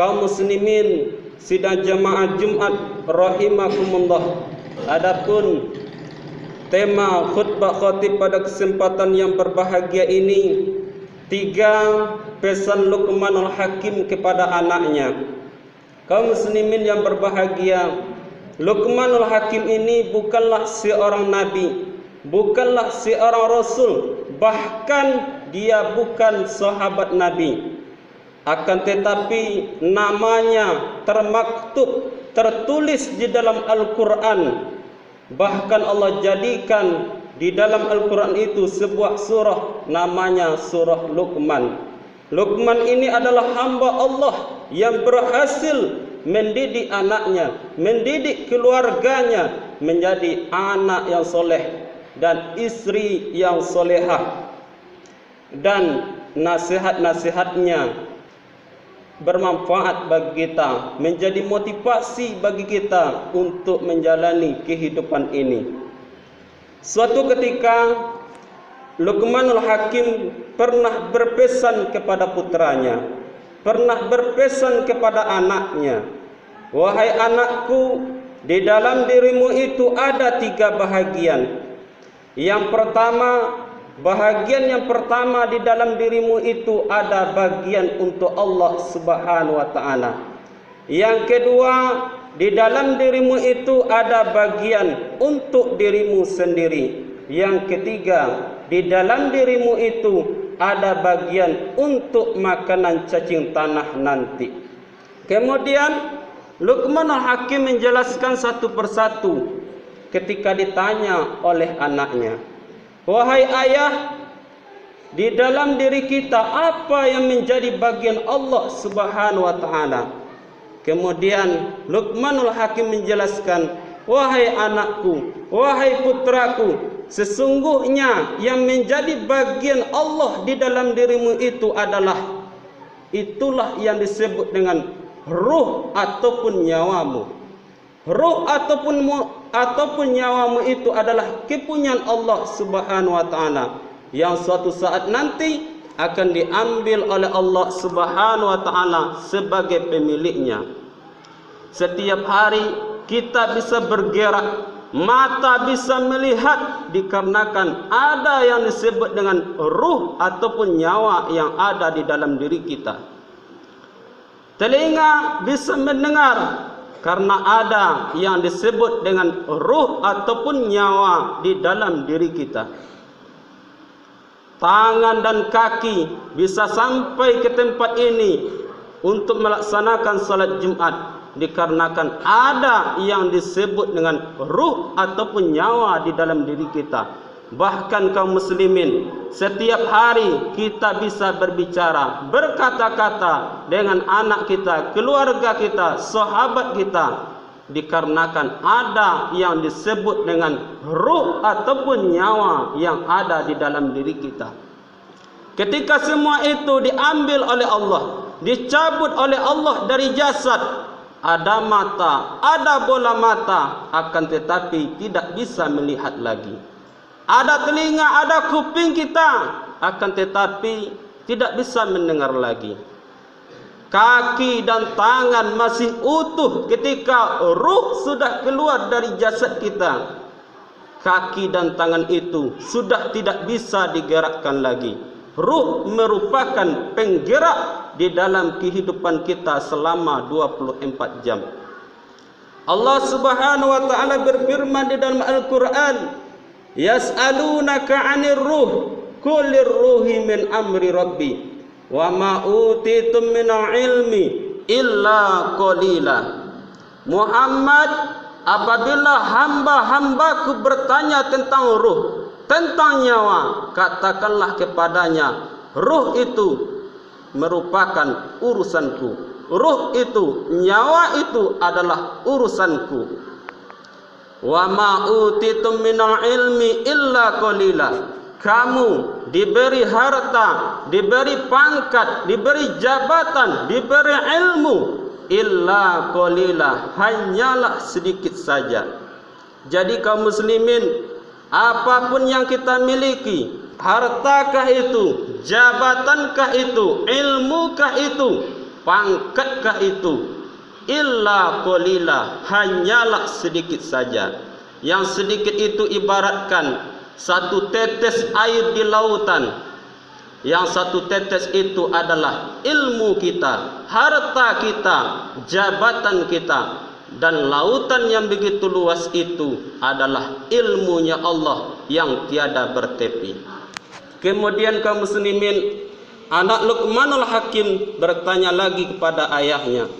kaum muslimin sidang jamaah Jumat rahimakumullah. Adapun tema khutbah khatib pada kesempatan yang berbahagia ini, 3 pesan Luqmanul Hakim kepada anaknya. Kaum muslimin yang berbahagia, Luqmanul Hakim ini bukanlah seorang nabi, bukanlah seorang rasul, bahkan dia bukan sahabat nabi. Akan tetapi namanya termaktub, tertulis di dalam Al-Quran. Bahkan Allah jadikan di dalam Al-Quran itu sebuah surah, namanya surah Luqman. Luqman ini adalah hamba Allah yang berhasil mendidik anaknya, mendidik keluarganya menjadi anak yang soleh dan istri yang solehah. Dan nasihat-nasihatnya bermanfaat bagi kita, menjadi motivasi bagi kita untuk menjalani kehidupan ini. Suatu ketika Luqmanul Hakim pernah berpesan kepada putranya, pernah berpesan kepada anaknya, "Wahai anakku, di dalam dirimu itu ada 3 bahagian. Yang pertama, bahagian yang pertama di dalam dirimu itu ada bagian untuk Allah Subhanahu wa taala. Yang kedua, di dalam dirimu itu ada bagian untuk dirimu sendiri. Yang ketiga, di dalam dirimu itu ada bagian untuk makanan cacing tanah nanti." Kemudian Luqmanul Hakim menjelaskan satu persatu ketika ditanya oleh anaknya, "Wahai ayah, di dalam diri kita apa yang menjadi bagian Allah Subhanahu wa taala?" Kemudian Luqmanul Hakim menjelaskan, "Wahai anakku, wahai putraku, sesungguhnya yang menjadi bagian Allah di dalam dirimu itu adalah itulah yang disebut dengan ruh ataupun nyawamu. Ruh ataupun nyawamu itu adalah kepunyaan Allah Subhanahu wa taala yang suatu saat nanti akan diambil oleh Allah Subhanahu wa taala sebagai pemiliknya. Setiap hari kita bisa bergerak, mata bisa melihat dikarenakan ada yang disebut dengan ruh ataupun nyawa yang ada di dalam diri kita. Telinga bisa mendengar karena ada yang disebut dengan ruh ataupun nyawa di dalam diri kita. Tangan dan kaki bisa sampai ke tempat ini untuk melaksanakan salat Jumat dikarenakan ada yang disebut dengan ruh ataupun nyawa di dalam diri kita. Bahkan kaum muslimin, setiap hari kita bisa berbicara, berkata-kata dengan anak kita, keluarga kita, sahabat kita, dikarenakan ada yang disebut dengan ruh ataupun nyawa yang ada di dalam diri kita. Ketika semua itu diambil oleh Allah, dicabut oleh Allah dari jasad, ada mata, ada bola mata, akan tetapi tidak bisa melihat lagi. Ada telinga, ada kuping kita, akan tetapi tidak bisa mendengar lagi. Kaki dan tangan masih utuh ketika ruh sudah keluar dari jasad kita. Kaki dan tangan itu sudah tidak bisa digerakkan lagi. Ruh merupakan penggerak di dalam kehidupan kita selama 24 jam. Allah Subhanahu wa taala berfirman di dalam Al-Qur'an, "Yas'alunaka 'anir ruh, qulir ruhi min amri rabbi, wa ma utitum minal ilmi illa qalila." Muhammad, apabila hamba-hambaku bertanya tentang ruh, tentang nyawa, katakanlah kepadanya, ruh itu merupakan urusanku. Ruh itu, nyawa itu adalah urusanku. Wa ma utitum minal ilmi illa qalila. Kamu diberi harta, diberi pangkat, diberi jabatan, diberi ilmu, illa qalila, hanyalah sedikit saja. Jadi kaum muslimin, apapun yang kita miliki, hartakah itu, jabatankah itu, ilmukah itu, pangkatkah itu? Illa qalila, hanyalah sedikit saja. Yang sedikit itu ibaratkan satu tetes air di lautan. Yang satu tetes itu adalah ilmu kita, harta kita, jabatan kita. Dan lautan yang begitu luas itu adalah ilmunya Allah yang tiada bertepi. Kemudian kaum muslimin, anak Luqmanul Hakim bertanya lagi kepada ayahnya,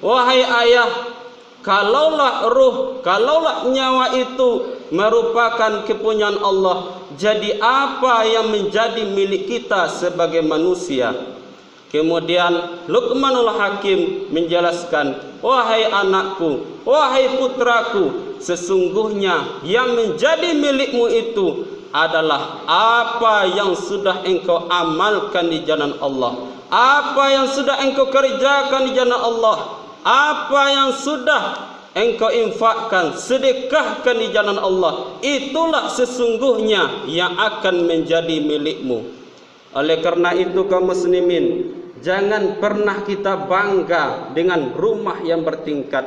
wahai ayah, kalaulah ruh, kalaulah nyawa itu merupakan kepunyaan Allah, jadi apa yang menjadi milik kita sebagai manusia? Kemudian Luqmanul Hakim menjelaskan, wahai anakku, wahai putraku, sesungguhnya yang menjadi milikmu itu adalah apa yang sudah engkau amalkan di jalan Allah, apa yang sudah engkau kerjakan di jalan Allah, apa yang sudah engkau infakkan, sedekahkan di jalan Allah, itulah sesungguhnya yang akan menjadi milikmu. Oleh karena itu kaum muslimin, jangan pernah kita bangga dengan rumah yang bertingkat,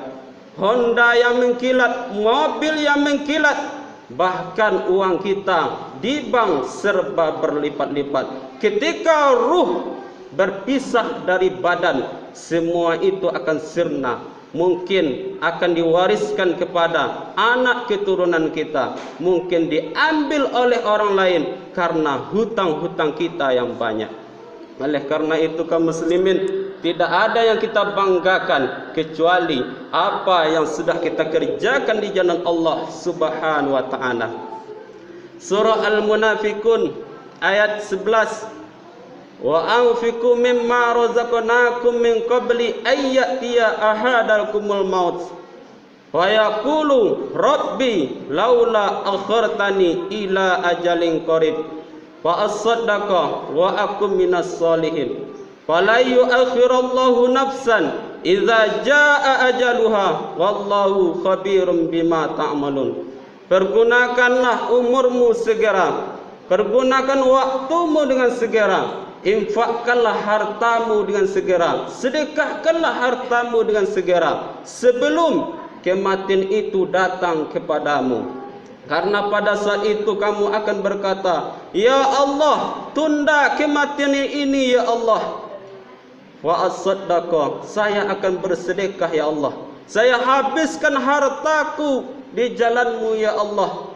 Honda yang mengkilat, mobil yang mengkilat, bahkan uang kita di bank serba berlipat-lipat. Ketika ruh berpisah dari badan, semua itu akan sirna. Mungkin akan diwariskan kepada anak keturunan kita, mungkin diambil oleh orang lain karena hutang-hutang kita yang banyak. Oleh karena itu kaum muslimin, tidak ada yang kita banggakan kecuali apa yang sudah kita kerjakan di jalan Allah Subhanahu wa taala. Surah Al-Munafiqun ayat 11, wa anfiqu mimma razaqnakum min qabli ayyatiya ahadakumul maut wa yaqulu rabbi laula akhartani ila ajalin qarib fa asaddaqa wa akum minas solihin fala yu'akhirullahu nafsan idza jaa ajaluha wallahu khabirum bima ta'malun. Pergunakanlah umurmu segera, pergunakan waktumu dengan segera, infakkanlah hartamu dengan segera, sedekahkanlah hartamu dengan segera sebelum kematian itu datang kepadamu. Karena pada saat itu kamu akan berkata, ya Allah, tunda kematian ini ya Allah. Wa asaddaqa, saya akan bersedekah ya Allah, saya habiskan hartaku di jalanmu ya Allah.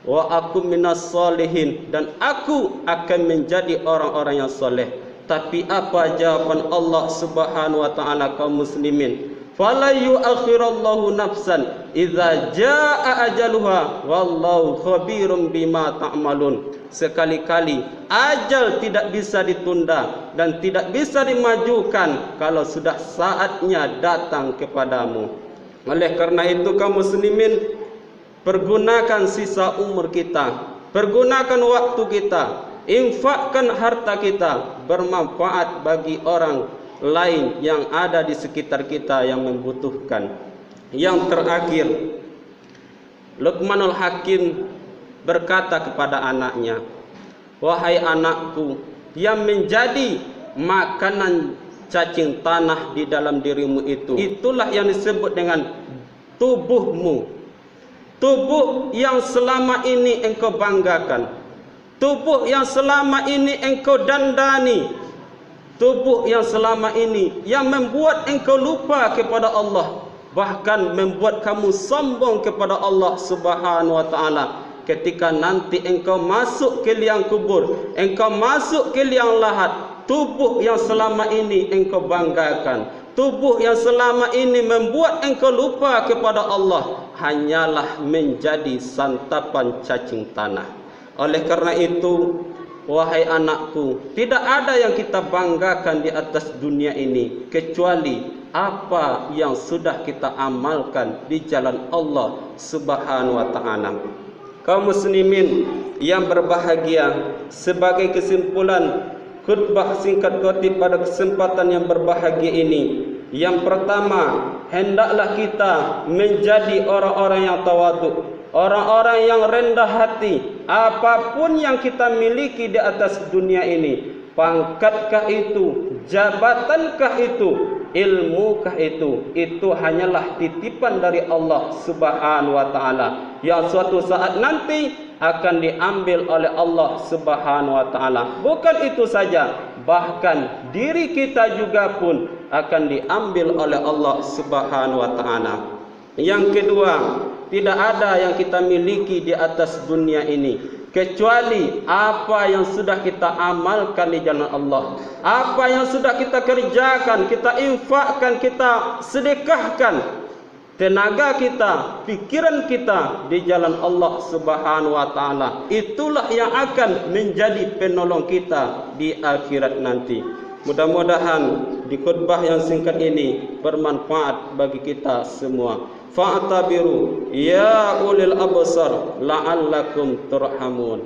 Wa aku minas solihin, dan aku akan menjadi orang-orang yang soleh. Tapi apa jawaban Allah Subhanahu wa taala kaum muslimin? Fala yu'akhirullahu nafsan idza jaa ajaluha wallahu khabirum bima ta'malun. Sekali-kali ajal tidak bisa ditunda dan tidak bisa dimajukan kalau sudah saatnya datang kepadamu. Oleh karena itu kaum muslimin, pergunakan sisa umur kita, pergunakan waktu kita, infakkan harta kita, bermanfaat bagi orang lain yang ada di sekitar kita yang membutuhkan. Yang terakhir, Luqmanul Hakim berkata kepada anaknya, wahai anakku, yang menjadi makanan cacing tanah di dalam dirimu itu, itulah yang disebut dengan tubuhmu. Tubuh yang selama ini engkau banggakan, tubuh yang selama ini engkau dandani, tubuh yang selama ini yang membuat engkau lupa kepada Allah, bahkan membuat kamu sombong kepada Allah Subhanahu wa taala. Ketika nanti engkau masuk ke liang kubur, engkau masuk ke liang lahat, tubuh yang selama ini engkau banggakan, tubuh yang selama ini membuat engkau lupa kepada Allah, hanyalah menjadi santapan cacing tanah. Oleh karena itu, wahai anakku, tidak ada yang kita banggakan di atas dunia ini kecuali apa yang sudah kita amalkan di jalan Allah Subhanahu wa taala. Kaum muslimin yang berbahagia, sebagai kesimpulan khutbah singkat khotib pada kesempatan yang berbahagia ini, yang pertama, hendaklah kita menjadi orang-orang yang tawadhu, orang-orang yang rendah hati. Apapun yang kita miliki di atas dunia ini, pangkatkah itu, Jabatankah itu? Ilmukah itu? Itu hanyalah titipan dari Allah Subhanahu wa taala yang suatu saat nanti akan diambil oleh Allah Subhanahu wa taala. Bukan itu saja, bahkan diri kita juga pun akan diambil oleh Allah Subhanahu wa taala. Yang kedua, tidak ada yang kita miliki di atas dunia ini kecuali apa yang sudah kita amalkan di jalan Allah. Apa yang sudah kita kerjakan, kita infakkan, kita sedekahkan tenaga kita, pikiran kita di jalan Allah Subhanahu wa taala. Itulah yang akan menjadi penolong kita di akhirat nanti. Mudah-mudahan di khutbah yang singkat ini bermanfaat bagi kita semua. Fa'tabiru ya ulil absar la'allakum turhamun.